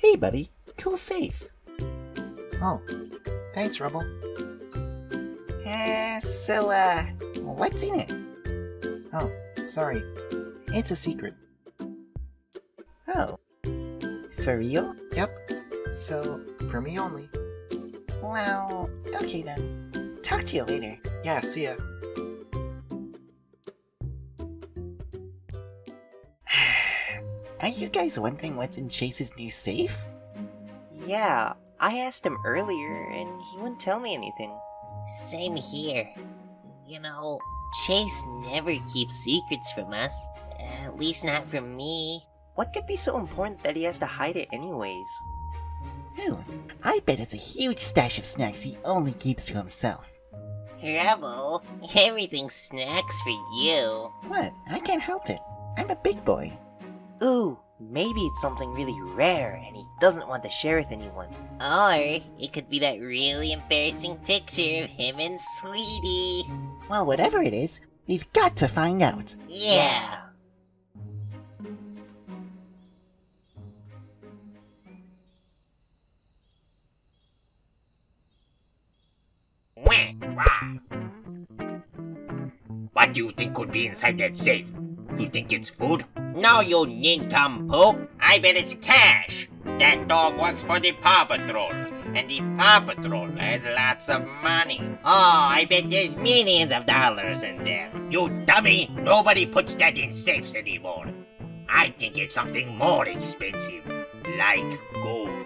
Hey buddy, cool safe. Oh, thanks, Rubble. What's in it? Oh, sorry. It's a secret. Oh, for real? Yep. So, for me only. Well, okay then. Talk to you later. Yeah, see ya. Are you guys wondering what's in Chase's new safe? Yeah, I asked him earlier and he wouldn't tell me anything. Same here. You know, Chase never keeps secrets from us. At least not from me. What could be so important that he has to hide it anyways? I bet it's a huge stash of snacks he only keeps to himself. Rubble, everything's snacks for you. What? I can't help it. I'm a big boy. Ooh, maybe it's something really rare and he doesn't want to share with anyone. Or it could be that really embarrassing picture of him and Sweetie. Well, whatever it is, we've got to find out. Yeah. What do you think could be inside that safe? You think it's food? No, you nincompoop. I bet it's cash. That dog works for the PAW Patrol, and the PAW Patrol has lots of money. Oh, I bet there's millions of dollars in there. You dummy! Nobody puts that in safes anymore. I think it's something more expensive, like gold.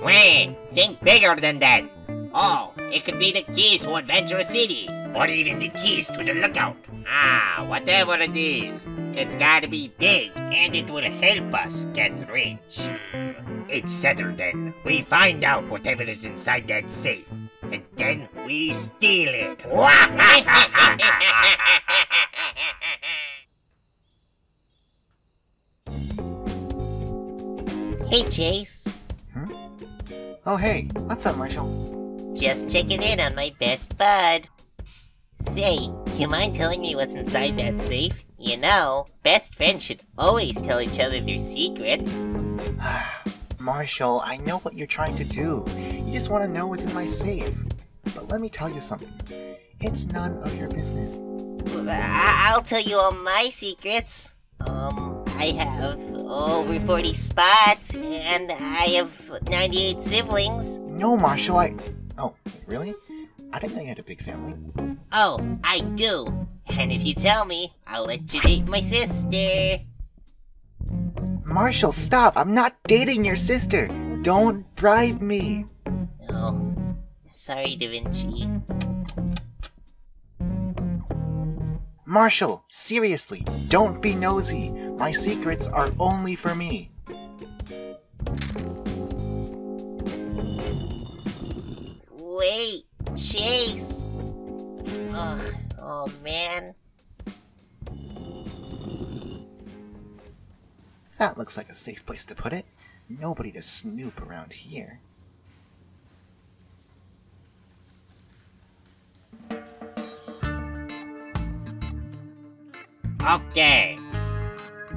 Wait, think bigger than that. Oh, it could be the keys to Adventure City. Or even the keys to the lookout. Whatever it is, it's gotta be big, and it will help us get rich. It's settled then. We find out whatever is inside that safe, and then we steal it. Hey, Chase. Oh, hey. What's up, Marshall? Just checking in on my best bud. Say, you mind telling me what's inside that safe? You know, best friends should always tell each other their secrets. Marshall, I know what you're trying to do. You just want to know what's in my safe. But let me tell you something. It's none of your business. I'll tell you all my secrets. I have over 40 spots, and I have 98 siblings. No, Marshall, Oh, really? I didn't know you had a big family. Oh, I do. And if you tell me, I'll let you date my sister. Marshall, stop! I'm not dating your sister! Don't bribe me! Oh, sorry, Da Vinci. Marshall, seriously, don't be nosy. My secrets are only for me. Wait, Chase. Oh man. That looks like a safe place to put it. Nobody to snoop around here. Okay.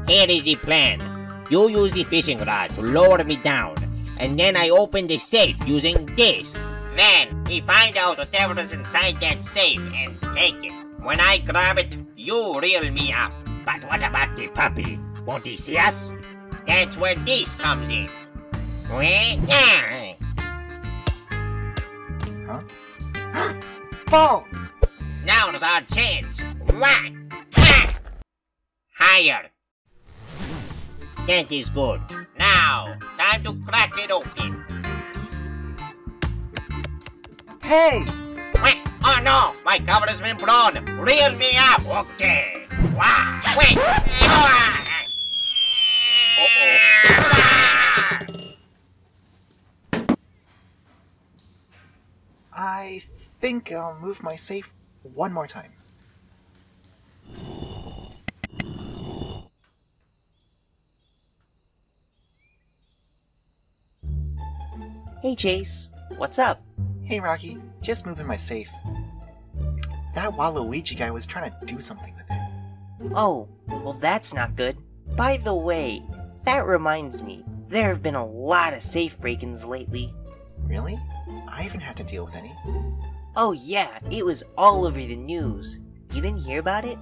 Here is the plan. You use the fishing rod to lower me down, and then I open the safe using this. Then we find out whatever is inside that safe and take it. When I grab it, you reel me up. But what about the puppy? Won't he see us? That's where this comes in. Huh? Ball! Now's our chance. Higher. That is good. Now, time to crack it open. Hey! Oh no! My cover has been blown! Reel me up! Okay! Wow! Wait! I think I'll move my safe one more time. Hey, Chase. What's up? Hey, Rocky. Just moving my safe. That Waluigi guy was trying to do something with it. Oh, well that's not good. By the way, that reminds me, There have been a lot of safe break-ins lately. Really? I haven't had to deal with any. Oh yeah, it was all over the news. You didn't hear about it?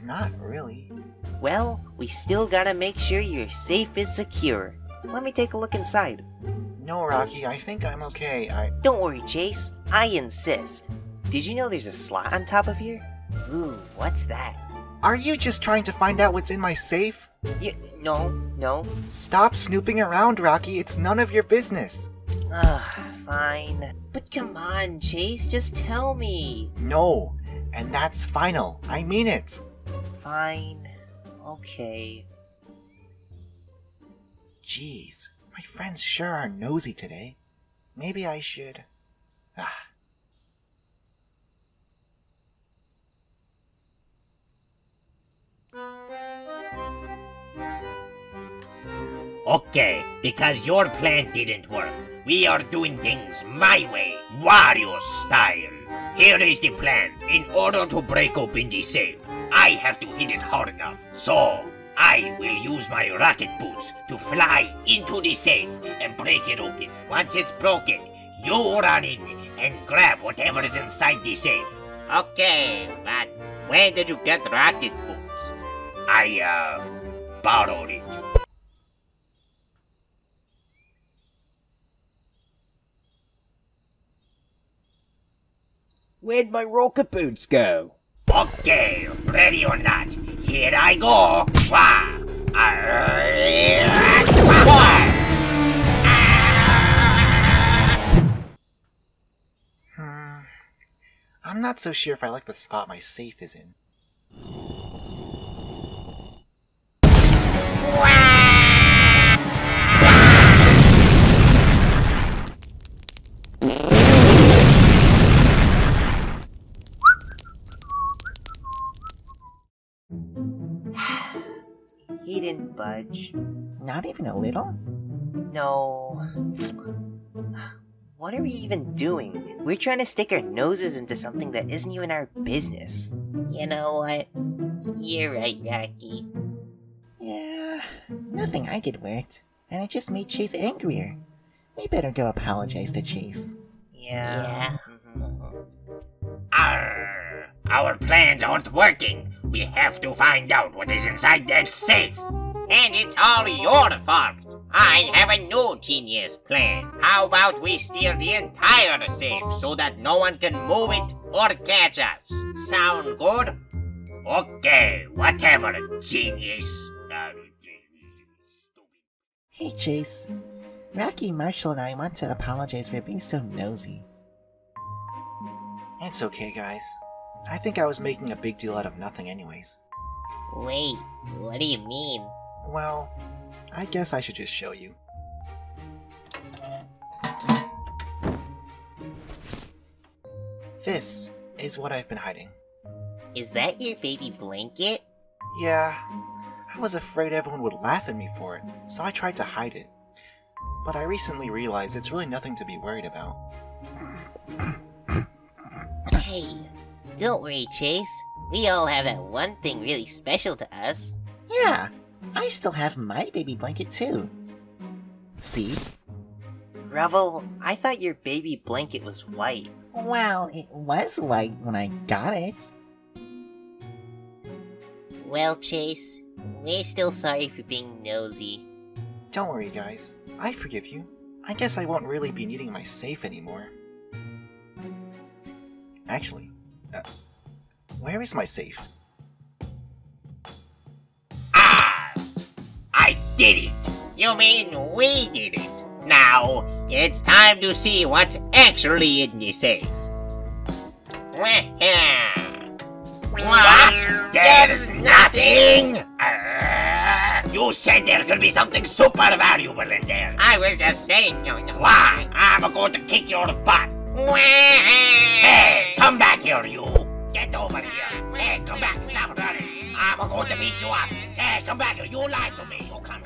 Not really. Well, we still gotta make sure your safe is secure. Let me take a look inside. No, Rocky, I think I'm okay. Don't worry, Chase. I insist. Did you know there's a slot on top of here? Ooh, what's that? Are you just trying to find out what's in my safe? No. Stop snooping around, Rocky. It's none of your business. Fine. But come on, Chase, just tell me. No, and that's final. I mean it. Fine. Okay. Jeez, my friends sure are nosy today. Maybe I should... Okay, because your plan didn't work, we are doing things my way, Wario style. Here is the plan. In order to break open the safe, I have to hit it hard enough. So, I will use my rocket boots to fly into the safe and break it open. Once it's broken, you run in and grab whatever is inside the safe. Okay, but where did you get rocket boots? I, borrowed it. Where'd my rocket boots go? Okay, ready or not, here I go. Wah! I'm not so sure if I like the spot my safe is in. He didn't budge. Not even a little? No. What are we even doing? We're trying to stick our noses into something that isn't even our business. You know what? You're right, Rocky. Yeah, nothing I did worked, and it just made Chase angrier. We better go apologize to Chase. Yeah. Arr! Our plans aren't working. We have to find out what is inside that safe. And it's all your fault. I have a new genius plan. How about we steal the entire safe so that no one can move it or catch us? Sound good? Okay, whatever, genius. Hey Chase, Rocky, Marshall, and I want to apologize for being so nosy. It's okay, guys. I think I was making a big deal out of nothing anyways. Wait, what do you mean? Well, I guess I should just show you. This is what I've been hiding. Is that your baby blanket? Yeah, I was afraid everyone would laugh at me for it, so I tried to hide it. But I recently realized it's really nothing to be worried about. Hey, don't worry, Chase. We all have that one thing really special to us. Yeah, I still have my baby blanket too. See? Rubble, I thought your baby blanket was white. Well, it was white when I got it. Well, Chase, we're still sorry for being nosy. Don't worry, guys. I forgive you. I guess I won't really be needing my safe anymore. Actually, where is my safe? Ah! I did it! You mean we did it? Now, it's time to see what's actually in the safe. What? There's nothing? You said there could be something super valuable in there. I was just saying. Why? I'm going to kick your butt. Hey, come back here, you. Get over here. Hey, come back. Stop running. I'm going to beat you up. Hey, come back here. You lied to me. You come